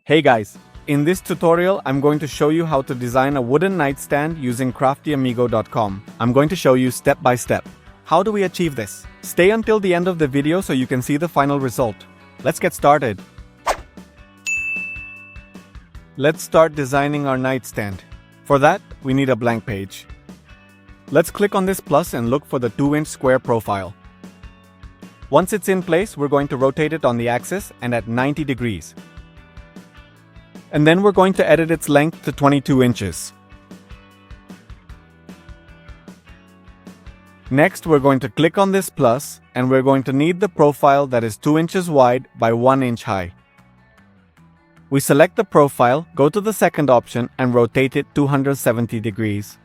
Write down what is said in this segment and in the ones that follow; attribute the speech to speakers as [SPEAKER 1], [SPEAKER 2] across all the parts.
[SPEAKER 1] Hey guys, in this tutorial I'm going to show you how to design a wooden nightstand using craftyamigo.com. I'm going to show you step by step. How do we achieve this? Stay until the end of the video so you can see the final result. Let's get started. Let's start designing our nightstand. For that, we need a blank page. Let's click on this plus and look for the 2-inch square profile. Once it's in place, we're going to rotate it on the axis and at 90 degrees. And then we're going to edit its length to 22 inches. Next, we're going to click on this plus and we're going to need the profile that is 2 inches wide by 1 inch high. We select the profile, go to the second option and rotate it 270 degrees.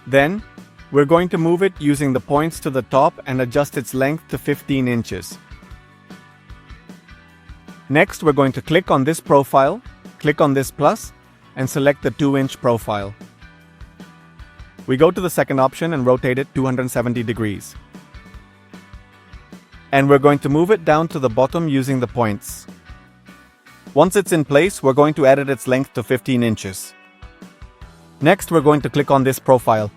[SPEAKER 1] Then, we're going to move it using the points to the top and adjust its length to 15 inches. Next, we're going to click on this profile, click on this plus, and select the 2-inch profile. We go to the second option and rotate it 270 degrees. And we're going to move it down to the bottom using the points. Once it's in place, we're going to edit its length to 15 inches. Next, we're going to click on this profile.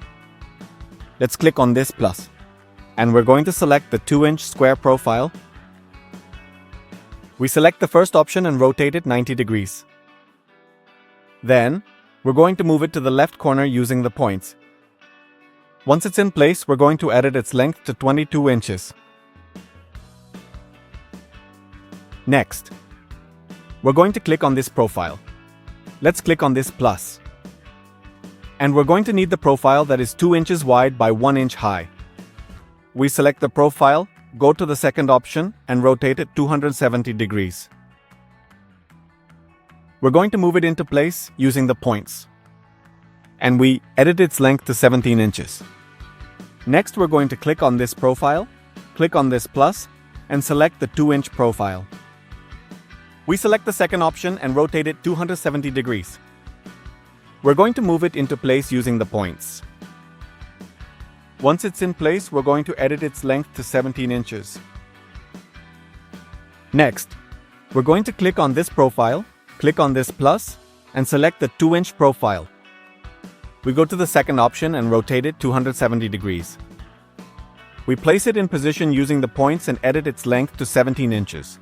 [SPEAKER 1] Let's click on this plus. And we're going to select the 2-inch square profile. We select the first option and rotate it 90 degrees. Then, we're going to move it to the left corner using the points. Once it's in place, we're going to edit its length to 22 inches. Next, we're going to click on this profile. Let's click on this plus. And we're going to need the profile that is 2 inches wide by 1 inch high. We select the profile, go to the second option and rotate it 270 degrees. We're going to move it into place using the points. And we edit its length to 17 inches. Next, we're going to click on this profile, click on this plus, and select the 2-inch profile. We select the second option and rotate it 270 degrees. We're going to move it into place using the points. Once it's in place, we're going to edit its length to 17 inches. Next, we're going to click on this profile, click on this plus, and select the 2-inch profile. We go to the second option and rotate it 270 degrees. We place it in position using the points and edit its length to 17 inches.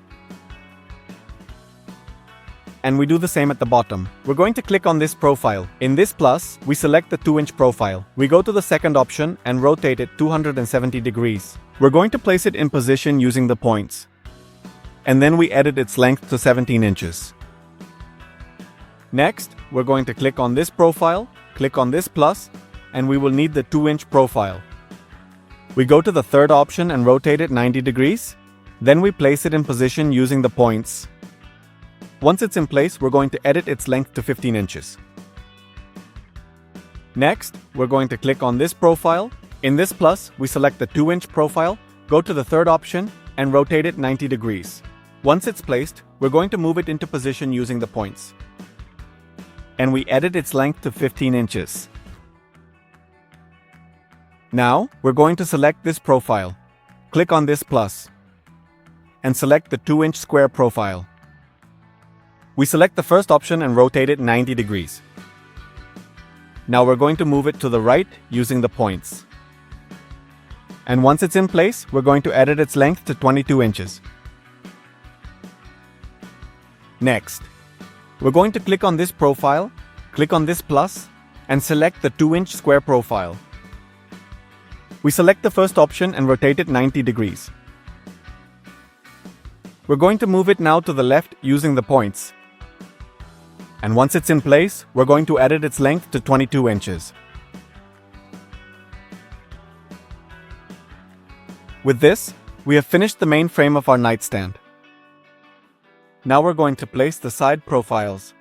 [SPEAKER 1] And we do the same at the bottom. We're going to click on this profile. In this plus, we select the 2-inch profile. We go to the second option and rotate it 270 degrees. We're going to place it in position using the points. And then we edit its length to 17 inches. Next, we're going to click on this profile, click on this plus, and we will need the 2-inch profile. We go to the third option and rotate it 90 degrees. Then we place it in position using the points. Once it's in place, we're going to edit its length to 15 inches. Next, we're going to click on this profile. In this plus, we select the 2-inch profile, go to the third option, and rotate it 90 degrees. Once it's placed, we're going to move it into position using the points. And we edit its length to 15 inches. Now, we're going to select this profile. Click on this plus. And select the 2-inch square profile. We select the first option and rotate it 90 degrees. Now we're going to move it to the right using the points. And once it's in place, we're going to edit its length to 22 inches. Next, we're going to click on this profile, click on this plus, and select the 2-inch square profile. We select the first option and rotate it 90 degrees. We're going to move it now to the left using the points. And once it's in place, we're going to edit its length to 22 inches. With this, we have finished the main frame of our nightstand. Now we're going to place the side profiles.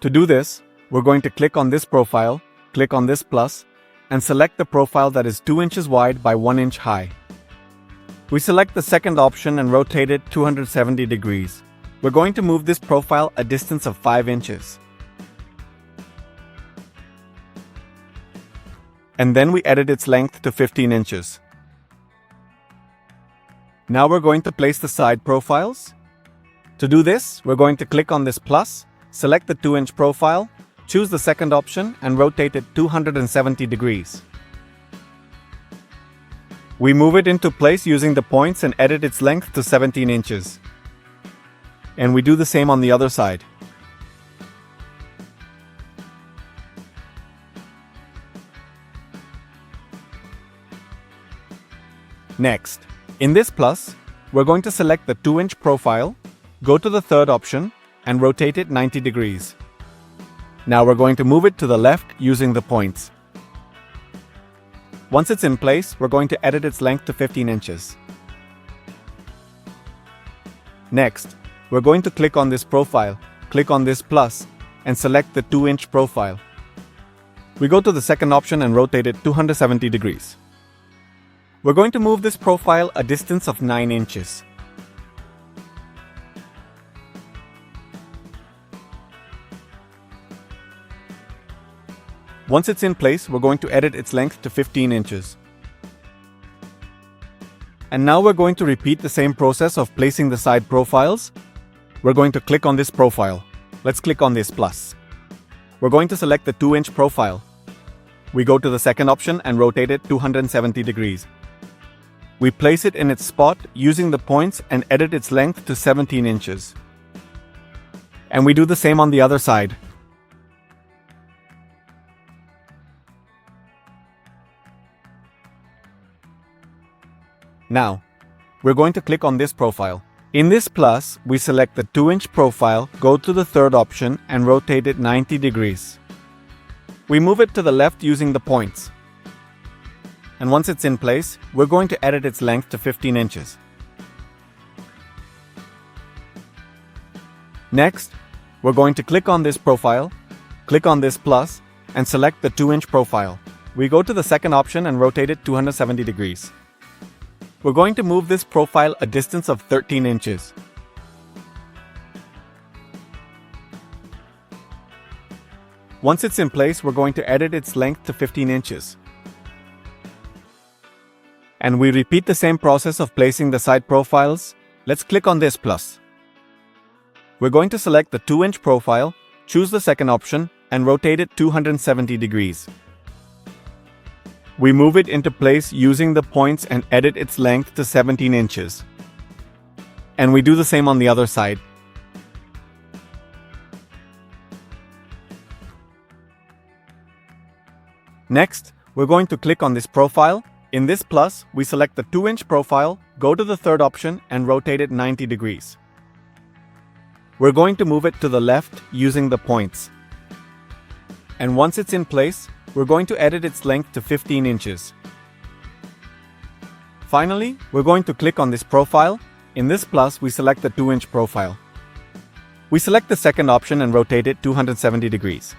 [SPEAKER 1] To do this, we're going to click on this profile, click on this plus, and select the profile that is 2 inches wide by 1 inch high. We select the second option and rotate it 270 degrees. We're going to move this profile a distance of 5 inches. And then we edit its length to 15 inches. Now we're going to place the side profiles. To do this, we're going to click on this plus, select the 2-inch profile, choose the second option and rotate it 270 degrees. We move it into place using the points and edit its length to 17 inches. And we do the same on the other side. Next, in this plus, we're going to select the 2-inch profile, go to the third option, and rotate it 90 degrees. Now we're going to move it to the left using the points. Once it's in place, we're going to edit its length to 15 inches. Next, we're going to click on this profile, click on this plus, and select the 2-inch profile. We go to the second option and rotate it 270 degrees. We're going to move this profile a distance of 9 inches. Once it's in place, we're going to edit its length to 15 inches. And now we're going to repeat the same process of placing the side profiles. We're going to click on this profile. Let's click on this plus. We're going to select the 2-inch profile. We go to the second option and rotate it 270 degrees. We place it in its spot using the points and edit its length to 17 inches. And we do the same on the other side. Now, we're going to click on this profile. In this plus, we select the 2-inch profile, go to the third option and rotate it 90 degrees. We move it to the left using the points. And once it's in place, we're going to edit its length to 15 inches. Next, we're going to click on this profile, click on this plus, and select the 2-inch profile. We go to the second option and rotate it 270 degrees. We're going to move this profile a distance of 13 inches. Once it's in place, we're going to edit its length to 15 inches. And we repeat the same process of placing the side profiles. Let's click on this plus. We're going to select the 2-inch profile, choose the second option, and rotate it 270 degrees. We move it into place using the points and edit its length to 17 inches. And we do the same on the other side. Next, we're going to click on this profile. In this plus, we select the 2-inch profile, go to the third option and rotate it 90 degrees. We're going to move it to the left using the points. And once it's in place, we're going to edit its length to 15 inches. Finally, we're going to click on this profile. In this plus, we select the 2-inch profile. We select the second option and rotate it 270 degrees.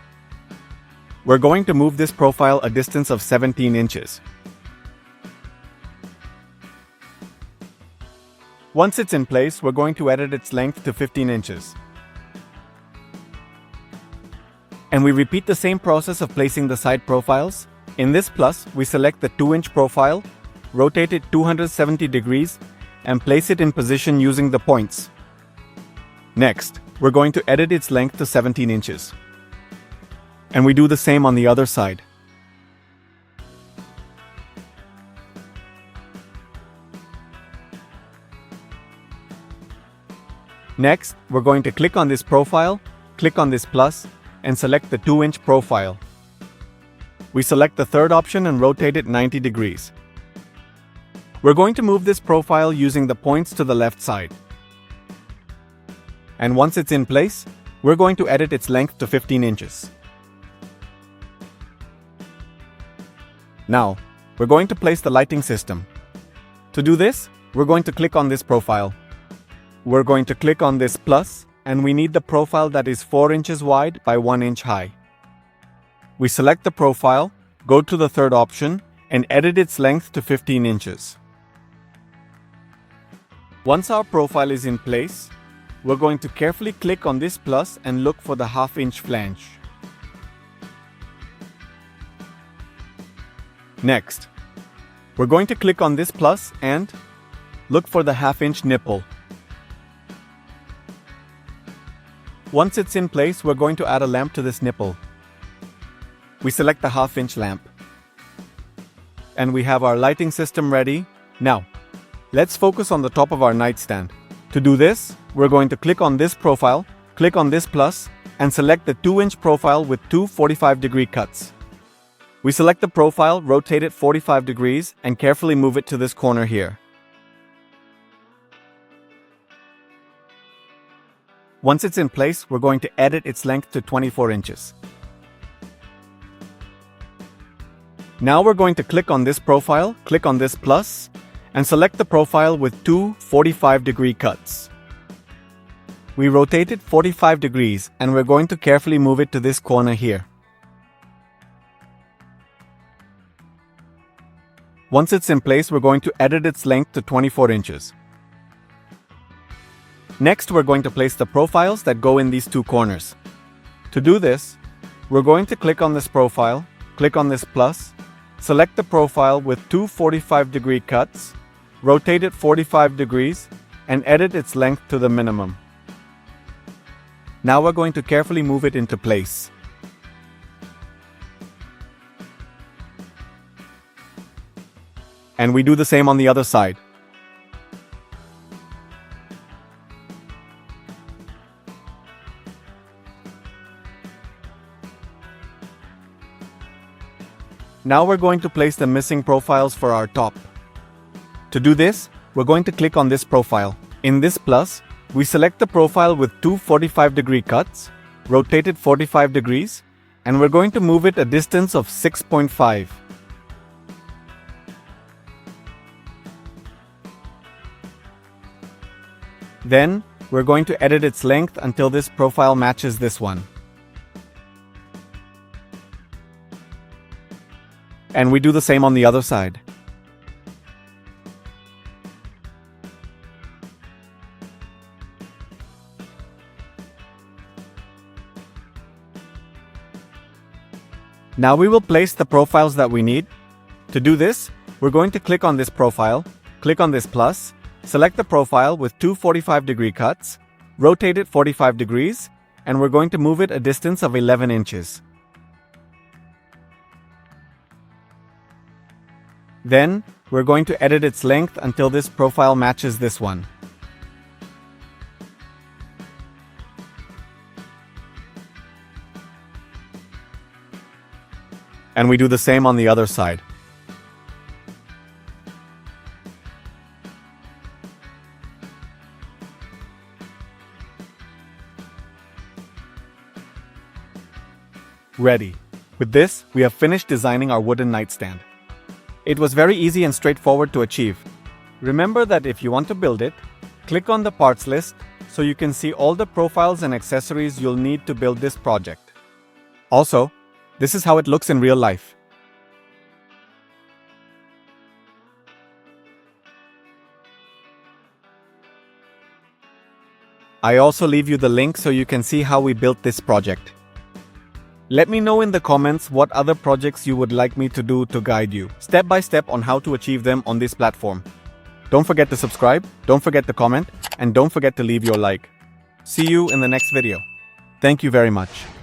[SPEAKER 1] We're going to move this profile a distance of 17 inches. Once it's in place, we're going to edit its length to 15 inches. And we repeat the same process of placing the side profiles. In this plus, we select the 2-inch profile, rotate it 270 degrees, and place it in position using the points. Next, we're going to edit its length to 17 inches. And we do the same on the other side. Next, we're going to click on this profile, click on this plus, and select the 2-inch profile. We select the third option and rotate it 90 degrees. We're going to move this profile using the points to the left side. And once it's in place, we're going to edit its length to 15 inches. Now, we're going to place the lighting system. To do this, we're going to click on this profile. We're going to click on this plus, and we need the profile that is 4 inches wide by 1 inch high. We select the profile, go to the third option, and edit its length to 15 inches. Once our profile is in place, we're going to carefully click on this plus and look for the 1/2 inch flange. Next, we're going to click on this plus and look for the 1/2 inch nipple. Once it's in place, we're going to add a lamp to this nipple. We select the 1/2-inch lamp. And we have our lighting system ready. Now, let's focus on the top of our nightstand. To do this, we're going to click on this profile, click on this plus, and select the 2-inch profile with two 45-degree cuts. We select the profile, rotate it 45 degrees, and carefully move it to this corner here. Once it's in place, we're going to edit its length to 24 inches. Now we're going to click on this profile, click on this plus, and select the profile with two 45-degree cuts. We rotate it 45 degrees, and we're going to carefully move it to this corner here. Once it's in place, we're going to edit its length to 24 inches. Next, we're going to place the profiles that go in these two corners. To do this, we're going to click on this profile, click on this plus, select the profile with two 45-degree cuts, rotate it 45 degrees, and edit its length to the minimum. Now we're going to carefully move it into place. And we do the same on the other side. Now we're going to place the missing profiles for our top. To do this, we're going to click on this profile. In this plus, we select the profile with two 45-degree cuts, rotate it 45 degrees, and we're going to move it a distance of 6.5. Then, we're going to edit its length until this profile matches this one. And we do the same on the other side. Now we will place the profiles that we need. To do this, we're going to click on this profile, click on this plus, select the profile with two 45-degree cuts, rotate it 45 degrees, and we're going to move it a distance of 11 inches. Then, we're going to edit its length until this profile matches this one. And we do the same on the other side. Ready. With this, we have finished designing our wooden nightstand. It was very easy and straightforward to achieve. Remember that if you want to build it, click on the parts list so you can see all the profiles and accessories you'll need to build this project. Also, this is how it looks in real life. I also leave you the link so you can see how we built this project. Let me know in the comments what other projects you would like me to do to guide you step by step on how to achieve them on this platform. Don't forget to subscribe, don't forget to comment, and don't forget to leave your like. See you in the next video. Thank you very much.